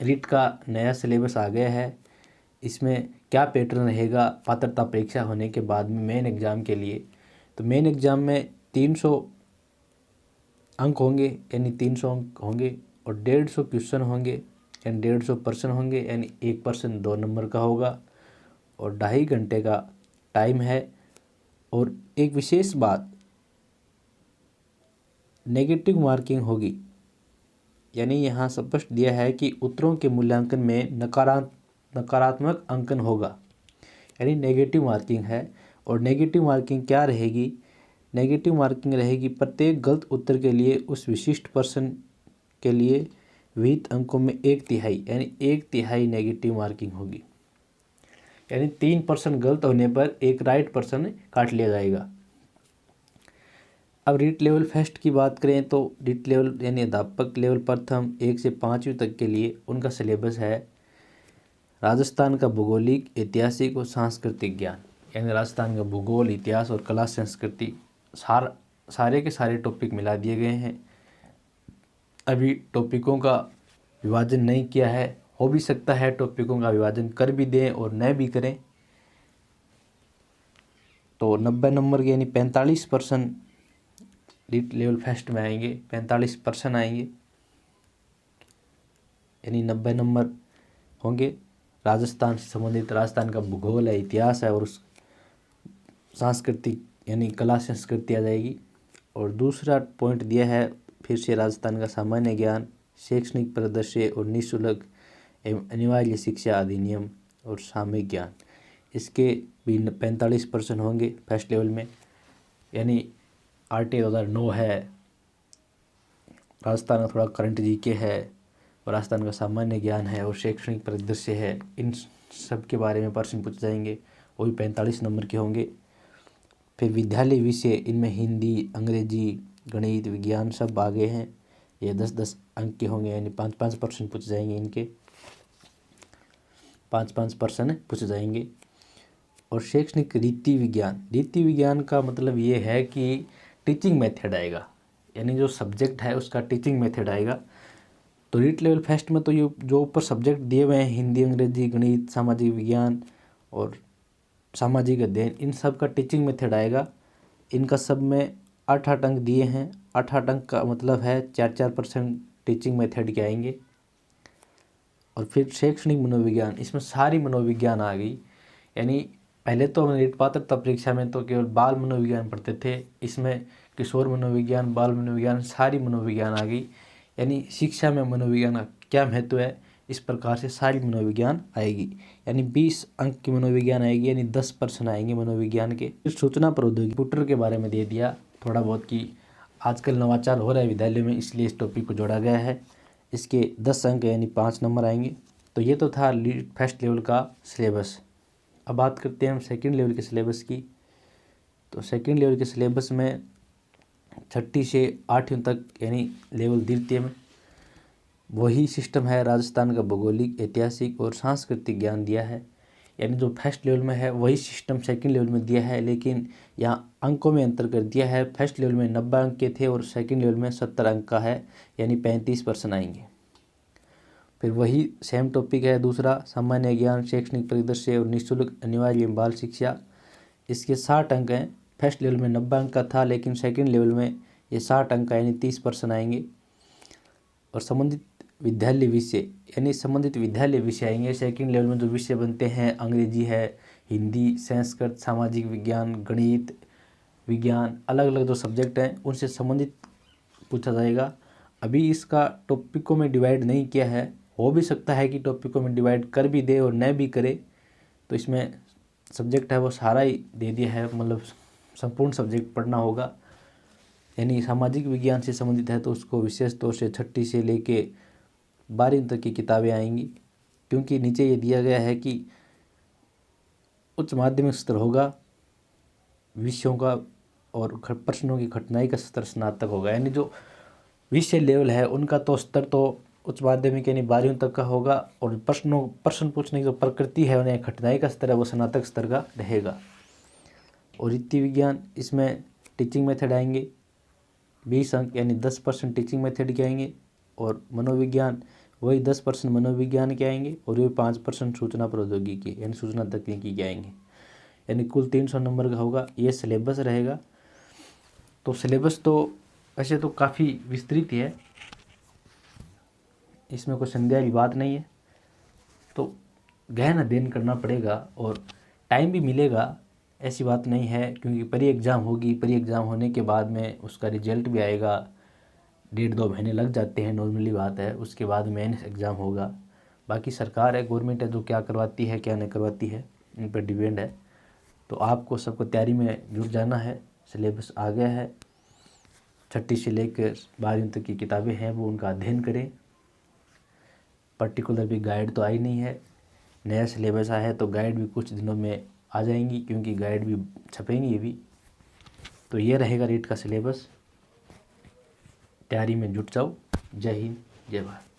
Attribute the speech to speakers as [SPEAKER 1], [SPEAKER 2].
[SPEAKER 1] रीट का नया सिलेबस आ गया है। इसमें क्या पैटर्न रहेगा पात्रता परीक्षा होने के बाद में मेन एग्ज़ाम के लिए। तो मेन एग्ज़ाम में 300 अंक होंगे, यानी 300 अंक होंगे, और 150 क्वेश्चन होंगे, यानी 150 प्रश्न होंगे, यानी एक प्रश्न 2 नंबर का होगा, और 2.5 घंटे का टाइम है। और एक विशेष बात, नेगेटिव मार्किंग होगी, यानी यहाँ स्पष्ट दिया है कि उत्तरों के मूल्यांकन में नकारात्मक अंकन होगा, यानी नेगेटिव मार्किंग है। और नेगेटिव मार्किंग क्या रहेगी? नेगेटिव मार्किंग रहेगी प्रत्येक गलत उत्तर के लिए उस विशिष्ट प्रश्न के लिए विहित अंकों में 1/3, यानी 1/3 नेगेटिव मार्किंग होगी, यानी 3 प्रश्न गलत होने पर एक राइट प्रश्न काट लिया जाएगा। अब रीट लेवल फर्स्ट की बात करें तो रीट लेवल यानी अध्यापक लेवल प्रथम 1 से 5वीं तक के लिए उनका सिलेबस है राजस्थान का भूगोलिक, ऐतिहासिक और सांस्कृतिक ज्ञान, यानी राजस्थान का भूगोल, इतिहास और कला संस्कृति सारे के सारे टॉपिक मिला दिए गए हैं। अभी टॉपिकों का विभाजन नहीं किया है, हो भी सकता है टॉपिकों का विभाजन कर भी दें और न भी करें। तो 90 नंबर के यानी 45% रीट लेवल फर्स्ट में आएंगे, 45% आएंगे, यानी 90 नंबर होंगे। राजस्थान से संबंधित, राजस्थान का भूगोल है, इतिहास है और उस सांस्कृतिक यानी कला संस्कृति आ जाएगी। और दूसरा पॉइंट दिया है फिर से राजस्थान का सामान्य ज्ञान, शैक्षणिक परिदृश्य और निःशुल्क एवं अनिवार्य शिक्षा अधिनियम और सामयिक ज्ञान, इसके भी 45% होंगे फर्स्ट लेवल में, यानी RTA 2009 है, राजस्थान का थोड़ा करंट जीके है, और राजस्थान का सामान्य ज्ञान है और शैक्षणिक परिदृश्य है। इन सब के बारे में प्रश्न पूछे जाएंगे, वो भी 45 नंबर के होंगे। फिर विद्यालय विषय, इनमें हिंदी, अंग्रेजी, गणित, विज्ञान सब आगे हैं, ये 10-10 अंक के होंगे, यानी 5-5 प्रश्न पूछे जाएंगे, इनके 5-5 प्रश्न पूछे जाएंगे। और शैक्षणिक रीति विज्ञान का मतलब ये है कि टीचिंग मेथड आएगा, यानी जो सब्जेक्ट है उसका टीचिंग मेथड आएगा। तो रीट लेवल फर्स्ट में तो ये जो ऊपर सब्जेक्ट दिए हुए हैं, हिंदी, अंग्रेजी, गणित, सामाजिक विज्ञान और सामाजिक अध्ययन, इन सब का टीचिंग मेथड आएगा। इनका सब में 8-8 अंक दिए हैं। 8-8 अंक का मतलब है 4-4% टीचिंग मेथड के आएंगे। और फिर शैक्षणिक मनोविज्ञान, इसमें सारी मनोविज्ञान आ गई, यानी पहले तो हम रीट पात्रता परीक्षा में तो केवल बाल मनोविज्ञान पढ़ते थे, इसमें किशोर मनोविज्ञान, बाल मनोविज्ञान, सारी मनोविज्ञान आ गई, यानी शिक्षा में मनोविज्ञान का क्या महत्व है, इस प्रकार से सारी मनोविज्ञान आएगी। यानी 20 अंक की मनोविज्ञान आएगी, यानी 10 प्रश्न आएंगे मनोविज्ञान के। फिर सूचना प्रौद्योगिकी कंप्यूटर के बारे में दे दिया थोड़ा बहुत कि आजकल नवाचार हो रहा है विद्यालय में, इसलिए इस टॉपिक को जोड़ा गया है। इसके 10 अंक यानी 5 नंबर आएंगे। तो ये तो था फर्स्ट लेवल का सिलेबस। अब बात करते हैं हम सेकंड लेवल के सिलेबस की। तो सेकंड लेवल के सिलेबस में 6ठी से 8वीं तक यानी लेवल द्वितीय में वही सिस्टम है, राजस्थान का भौगोलिक, ऐतिहासिक और सांस्कृतिक ज्ञान दिया है, यानी जो फर्स्ट लेवल में है वही सिस्टम सेकंड लेवल में दिया है, लेकिन यहाँ अंकों में अंतर कर दिया है। फर्स्ट लेवल में 90 अंक के थे और सेकंड लेवल में 70 अंक का है, यानी 35% आएंगे। फिर वही सेम टॉपिक है दूसरा, सामान्य ज्ञान, शैक्षणिक परिदृश्य और निःशुल्क अनिवार्य बाल शिक्षा, इसके 60 अंक हैं। फर्स्ट लेवल में 90 अंक का था, लेकिन सेकंड लेवल में ये 60 अंक का यानी 30% आएंगे। और संबंधित विद्यालय विषय, यानी संबंधित विद्यालय विषय आएंगे। सेकंड लेवल में जो विषय बनते हैं, अंग्रेजी है, हिंदी, संस्कृत, सामाजिक विज्ञान, गणित, विज्ञान, अलग अलग जो सब्जेक्ट हैं उनसे संबंधित पूछा जाएगा। अभी इसका टॉपिकों में डिवाइड नहीं किया है, हो भी सकता है कि टॉपिकों में डिवाइड कर भी दे और न भी करे, तो इसमें सब्जेक्ट है वो सारा ही दे दिया है, मतलब संपूर्ण सब्जेक्ट पढ़ना होगा। यानी सामाजिक विज्ञान से संबंधित है तो उसको विशेष तौर से 6ठी से लेके 12वीं तक की किताबें आएंगी, क्योंकि नीचे ये दिया गया है कि उच्च माध्यमिक स्तर होगा विषयों का और प्रश्नों की कठिनाई का स्तर स्नातक होगा। यानी जो विषय लेवल है उनका तो स्तर तो उच्च माध्यमिक यानी 12वीं तक का होगा, और प्रश्न पूछने की जो प्रकृति है उन्हें कठिनाई का स्तर है वो स्नातक स्तर का रहेगा। और रीति विज्ञान, इसमें टीचिंग मेथड आएंगे 20 अंक, यानी 10% टीचिंग मेथड के आएंगे। और मनोविज्ञान वही 10% मनोविज्ञान के आएंगे और वही 5% सूचना प्रौद्योगिकी यानी सूचना तकनीकी के आएंगे, यानी कुल 300 नंबर का होगा। ये सिलेबस रहेगा। तो सिलेबस तो ऐसे तो काफ़ी विस्तृत है, इसमें कोई संदेह की बात नहीं है। तो गहन अध्ययन करना पड़ेगा और टाइम भी मिलेगा, ऐसी बात नहीं है, क्योंकि प्री एग्ज़ाम होगी। प्री एग्ज़ाम होने के बाद में उसका रिजल्ट भी आएगा, 1.5-2 महीने लग जाते हैं, नॉर्मली बात है। उसके बाद मेंस एग्ज़ाम होगा। बाकी सरकार है, गवर्नमेंट है, जो क्या करवाती है क्या नहीं करवाती है, इन पर डिपेंड है। तो आपको सबको तैयारी में जुट जाना है। सिलेबस आ गया है, 6ठी से लेकर 12वीं तक की किताबें हैं, वो उनका अध्ययन करें। पर्टिकुलर भी गाइड तो आई नहीं है, नया सिलेबस आया है, तो गाइड भी कुछ दिनों में आ जाएंगी, क्योंकि गाइड भी छपेंगी अभी। तो ये रहेगा रीट का सिलेबस। तैयारी में जुट जाओ। जय हिंद, जय भारत।